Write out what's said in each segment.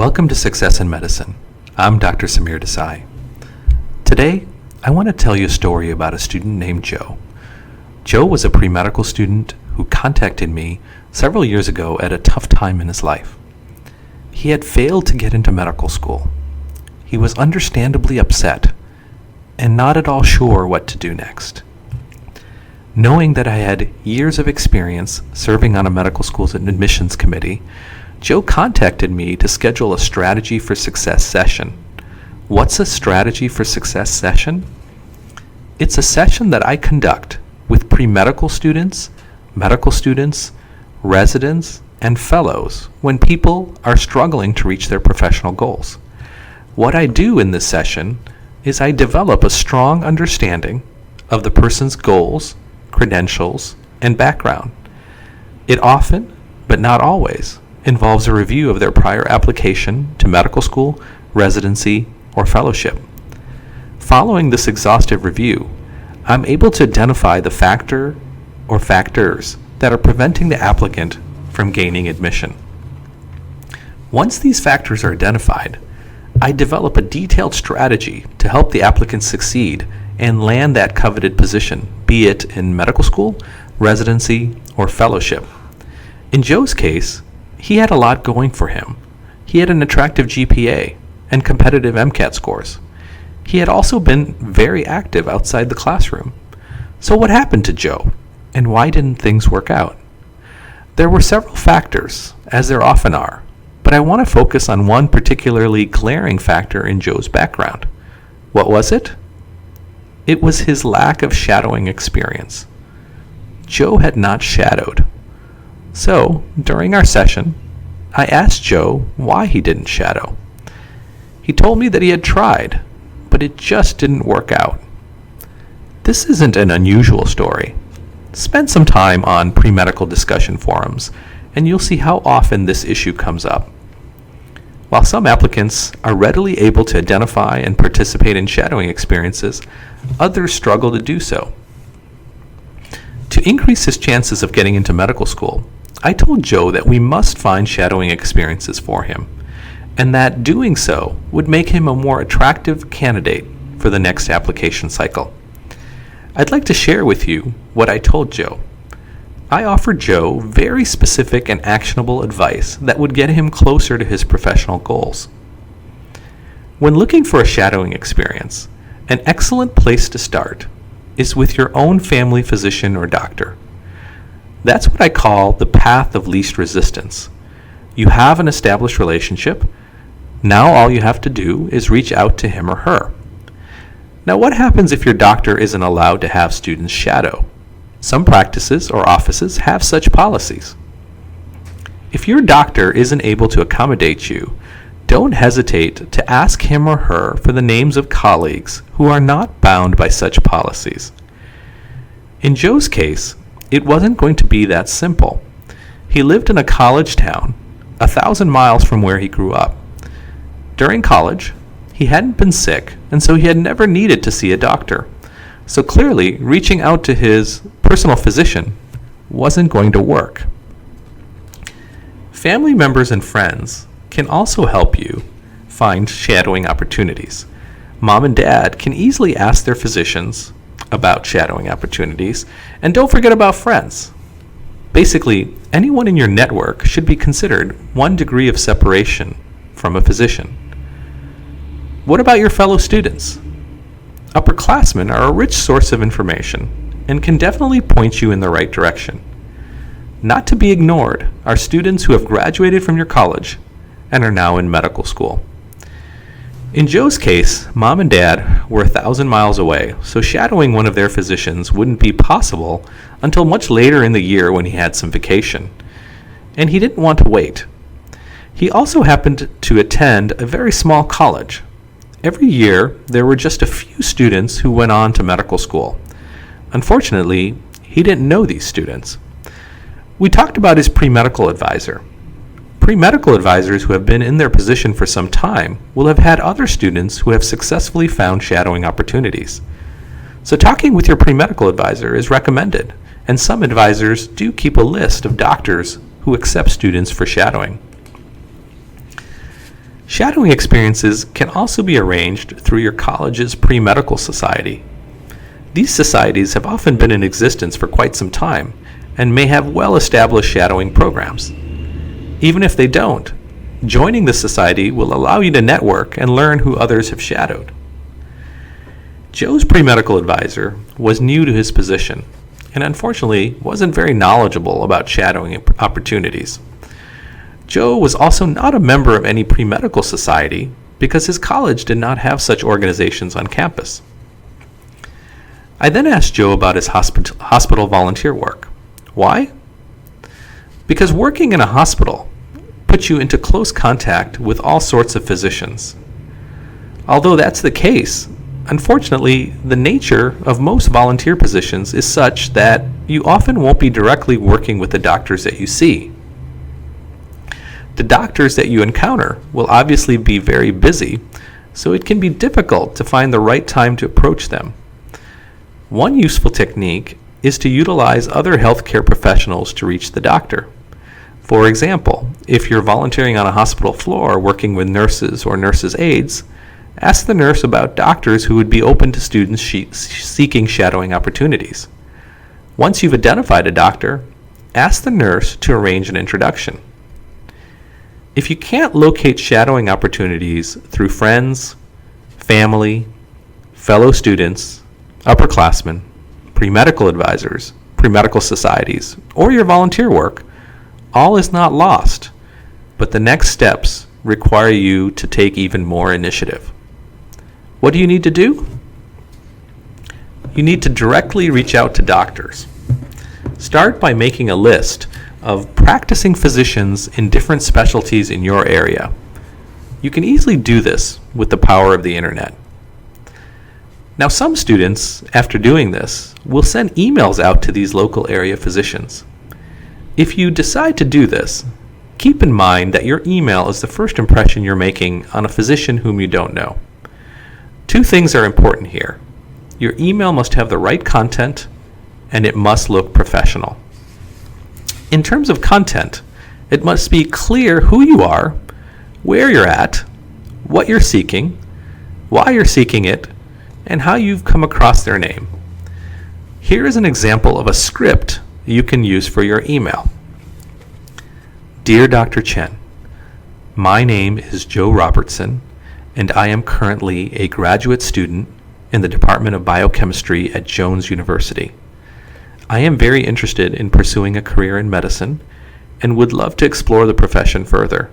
Welcome to Success in Medicine. I'm Dr. Samir Desai. Today, I want to tell you a story about a student named Joe. Joe was a pre-medical student who contacted me several years ago at a tough time in his life. He had failed to get into medical school. He was understandably upset and not at all sure what to do next. Knowing that I had years of experience serving on a medical school's admissions committee, Joe contacted me to schedule a Strategy for Success session. What's a Strategy for Success session? It's a session that I conduct with pre-medical students, medical students, residents, and fellows when people are struggling to reach their professional goals. What I do in this session is I develop a strong understanding of the person's goals, credentials, and background. It often, but not always, involves a review of their prior application to medical school, residency, or fellowship. Following this exhaustive review, I'm able to identify the factor or factors that are preventing the applicant from gaining admission. Once these factors are identified, I develop a detailed strategy to help the applicant succeed and land that coveted position, be it in medical school, residency, or fellowship. In Joe's case, he had a lot going for him. He had an attractive GPA and competitive MCAT scores. He had also been very active outside the classroom. So what happened to Joe, and why didn't things work out? There were several factors, as there often are, but I want to focus on one particularly glaring factor in Joe's background. What was it? It was his lack of shadowing experience. Joe had not shadowed. So, during our session, I asked Joe why he didn't shadow. He told me that he had tried, but it just didn't work out. This isn't an unusual story. Spend some time on pre-medical discussion forums, and you'll see how often this issue comes up. While some applicants are readily able to identify and participate in shadowing experiences, others struggle to do so. To increase his chances of getting into medical school, I told Joe that we must find shadowing experiences for him, and that doing so would make him a more attractive candidate for the next application cycle. I'd like to share with you what I told Joe. I offered Joe very specific and actionable advice that would get him closer to his professional goals. When looking for a shadowing experience, an excellent place to start is with your own family physician or doctor. That's what I call the path of least resistance. You have an established relationship. Now all you have to do is reach out to him or her. Now what happens if your doctor isn't allowed to have students shadow? Some practices or offices have such policies. If your doctor isn't able to accommodate you, don't hesitate to ask him or her for the names of colleagues who are not bound by such policies. In Joe's case, it wasn't going to be that simple. He lived in a college town, 1,000 miles from where he grew up. During college, he hadn't been sick, and so he had never needed to see a doctor. So clearly, reaching out to his personal physician wasn't going to work. Family members and friends can also help you find shadowing opportunities. Mom and dad can easily ask their physicians about shadowing opportunities, and don't forget about friends. Basically, anyone in your network should be considered one degree of separation from a physician. What about your fellow students? Upperclassmen are a rich source of information and can definitely point you in the right direction. Not to be ignored are students who have graduated from your college and are now in medical school. In Joe's case, mom and dad were 1,000 miles away, so shadowing one of their physicians wouldn't be possible until much later in the year when he had some vacation. And he didn't want to wait. He also happened to attend a very small college. Every year, there were just a few students who went on to medical school. Unfortunately, he didn't know these students. We talked about his pre-medical advisor. Pre-medical advisors who have been in their position for some time will have had other students who have successfully found shadowing opportunities. So talking with your pre-medical advisor is recommended, and some advisors do keep a list of doctors who accept students for shadowing. Shadowing experiences can also be arranged through your college's Premedical Society. These societies have often been in existence for quite some time and may have well-established shadowing programs. Even if they don't, joining the society will allow you to network and learn who others have shadowed. Joe's pre-medical advisor was new to his position and unfortunately wasn't very knowledgeable about shadowing opportunities. Joe was also not a member of any pre-medical society because his college did not have such organizations on campus. I then asked Joe about his hospital volunteer work. Why? Because working in a hospital puts you into close contact with all sorts of physicians. Although that's the case, unfortunately, the nature of most volunteer positions is such that you often won't be directly working with the doctors that you see. The doctors that you encounter will obviously be very busy, so it can be difficult to find the right time to approach them. One useful technique is to utilize other healthcare professionals to reach the doctor. For example, if you're volunteering on a hospital floor working with nurses or nurses' aides, ask the nurse about doctors who would be open to students seeking shadowing opportunities. Once you've identified a doctor, ask the nurse to arrange an introduction. If you can't locate shadowing opportunities through friends, family, fellow students, upperclassmen, pre-medical advisors, pre-medical societies, or your volunteer work, all is not lost, but the next steps require you to take even more initiative. What do you need to do? You need to directly reach out to doctors. Start by making a list of practicing physicians in different specialties in your area. You can easily do this with the power of the internet. Now, some students, after doing this, will send emails out to these local area physicians. If you decide to do this, keep in mind that your email is the first impression you're making on a physician whom you don't know. Two things are important here. Your email must have the right content, and it must look professional. In terms of content, it must be clear who you are, where you're at, what you're seeking, why you're seeking it, and how you've come across their name. Here is an example of a script you can use for your email. Dear Dr. Chen, my name is Joe Robertson, and I am currently a graduate student in the Department of Biochemistry at Jones University. I am very interested in pursuing a career in medicine and would love to explore the profession further.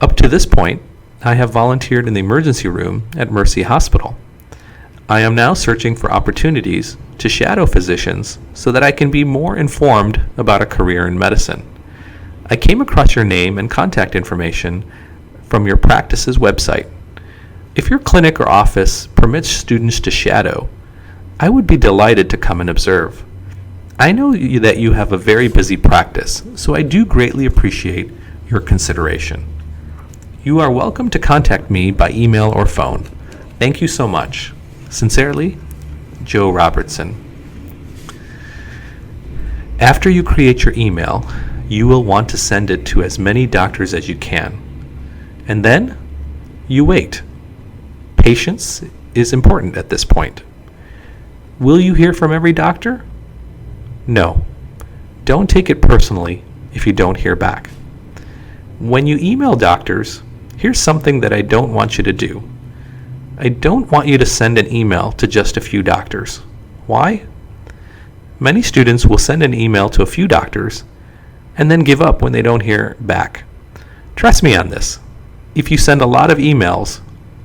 Up to this point, I have volunteered in the emergency room at Mercy Hospital. I am now searching for opportunities to shadow physicians so that I can be more informed about a career in medicine. I came across your name and contact information from your practice's website. If your clinic or office permits students to shadow, I would be delighted to come and observe. I know that you have a very busy practice, so I do greatly appreciate your consideration. You are welcome to contact me by email or phone. Thank you so much. Sincerely, Joe Robertson. After you create your email, you will want to send it to as many doctors as you can. And then, you wait. Patience is important at this point. Will you hear from every doctor? No. Don't take it personally if you don't hear back. When you email doctors, here's something that I don't want you to do. I don't want you to send an email to just a few doctors. Why? Many students will send an email to a few doctors and then give up when they don't hear back. Trust me on this. If you send a lot of emails,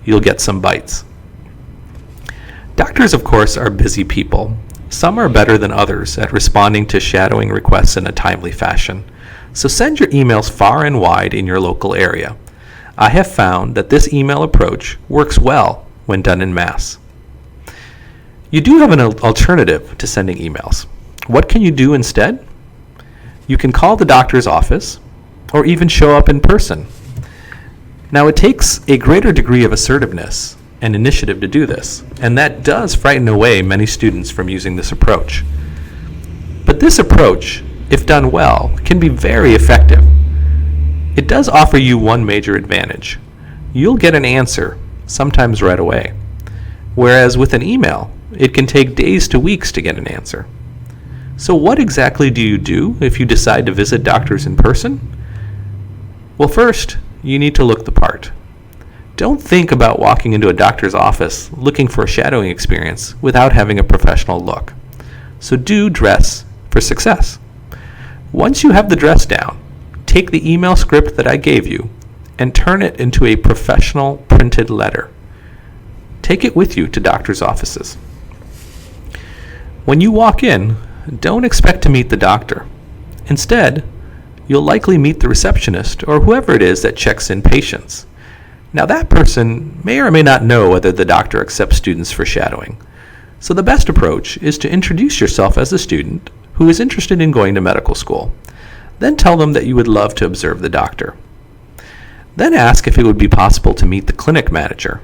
you'll get some bites. Doctors, of course, are busy people. Some are better than others at responding to shadowing requests in a timely fashion. So send your emails far and wide in your local area. I have found that this email approach works well when done in mass. You do have an alternative to sending emails. What can you do instead? You can call the doctor's office or even show up in person. Now, it takes a greater degree of assertiveness and initiative to do this, and that does frighten away many students from using this approach. But this approach, if done well, can be very effective. It does offer you one major advantage. You'll get an answer, sometimes right away. Whereas with an email, it can take days to weeks to get an answer. So what exactly do you do if you decide to visit doctors in person? Well, first, you need to look the part. Don't think about walking into a doctor's office looking for a shadowing experience without having a professional look. So do dress for success. Once you have the dress down, take the email script that I gave you and turn it into a professional printed letter. Take it with you to doctor's offices. When you walk in, don't expect to meet the doctor. Instead, you'll likely meet the receptionist or whoever it is that checks in patients. Now that person may or may not know whether the doctor accepts students for shadowing. So the best approach is to introduce yourself as a student who is interested in going to medical school. Then tell them that you would love to observe the doctor. Then ask if it would be possible to meet the clinic manager.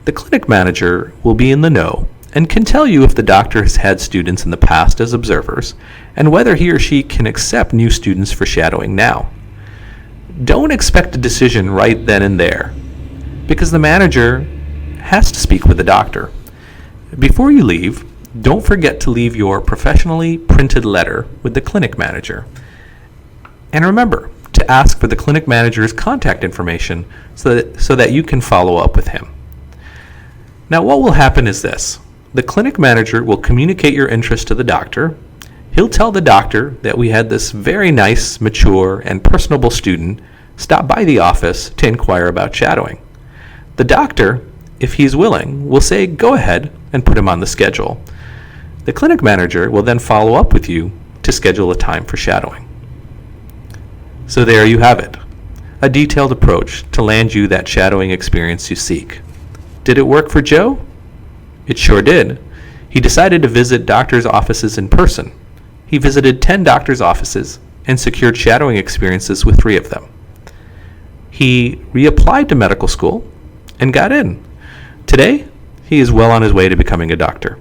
The clinic manager will be in the know and can tell you if the doctor has had students in the past as observers and whether he or she can accept new students for shadowing now. Don't expect a decision right then and there, because the manager has to speak with the doctor. Before you leave, don't forget to leave your professionally printed letter with the clinic manager. And remember to ask for the clinic manager's contact information so that you can follow up with him. Now what will happen is this. The clinic manager will communicate your interest to the doctor. He'll tell the doctor that we had this very nice, mature, and personable student stop by the office to inquire about shadowing. The doctor, if he's willing, will say go ahead and put him on the schedule. The clinic manager will then follow up with you to schedule a time for shadowing. So there you have it, a detailed approach to land you that shadowing experience you seek. Did it work for Joe? It sure did. He decided to visit doctors' offices in person. He visited 10 doctors' offices and secured shadowing experiences with 3 of them. He reapplied to medical school and got in. Today, he is well on his way to becoming a doctor.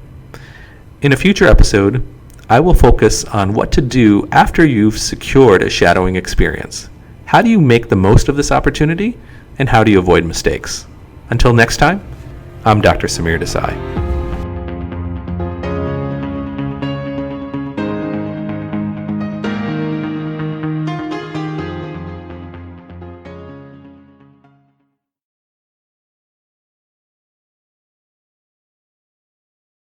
In a future episode, I will focus on what to do after you've secured a shadowing experience. How do you make the most of this opportunity, and how do you avoid mistakes? Until next time, I'm Dr. Samir Desai.